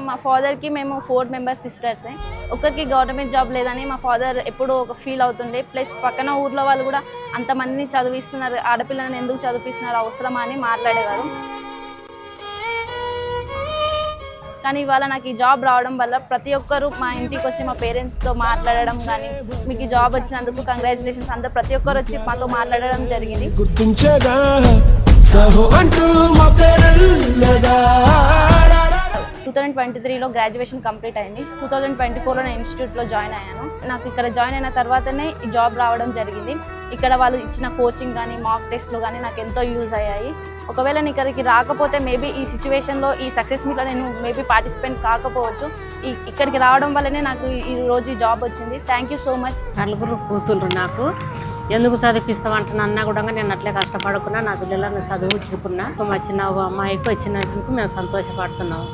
మా ఫాదర్కి మేము 4 మెంబర్స్ సిస్టర్సే. ఒకరికి గవర్నమెంట్ జాబ్ లేదని మా ఫాదర్ ఎప్పుడూ ఒక ఫీల్ అవుతుండే. ప్లస్ పక్కన ఊర్లో వాళ్ళు కూడా అంతమందిని చదివిస్తున్నారు, ఆడపిల్లని ఎందుకు చదివిస్తున్నారు, అవసరమా అని మాట్లాడేవారు. కానీ ఇవాళ నాకు ఈ జాబ్ రావడం వల్ల ప్రతి ఒక్కరు మా ఇంటికి వచ్చి మా పేరెంట్స్తో మాట్లాడడం కానీ, మీకు ఈ జాబ్ వచ్చినందుకు కంగ్రాచులేషన్స్ అందరూ ప్రతి ఒక్కరు వచ్చి మాతో మాట్లాడడం జరిగింది. 2023లో గ్రాడ్యుయేషన్ కంప్లీట్ అయింది. 2024లో నేను ఇన్స్టిట్యూట్లో జాయిన్ అయ్యాను. నాకు ఇక్కడ జాయిన్ అయిన తర్వాతనే ఈ జాబ్ రావడం జరిగింది. ఇక్కడ వాళ్ళు ఇచ్చిన కోచింగ్ కానీ మాక్ టెస్ట్లు కానీ నాకు ఎంతో యూజ్ అయ్యాయి. ఒకవేళ నేను ఇక్కడికి రాకపోతే మేబీ ఈ సిచ్యువేషన్లో ఈ సక్సెస్ మీట్లో నేను మేబీ పార్టిసిపేట్ కాకపోవచ్చు. ఇక్కడికి రావడం వల్లనే నాకు ఈ రోజు ఈ జాబ్ వచ్చింది. Thank you so much. నలుగురు కూతుళ్ళు నాకు ఎందుకు చదివిస్తామంటున్నా కూడా నేను అట్లే కష్టపడుకున్నా, నా పిల్లలను చదువుకున్నా. మా చిన్న అమ్మాయికి వచ్చినందుకు మేము సంతోషపడుతున్నాము.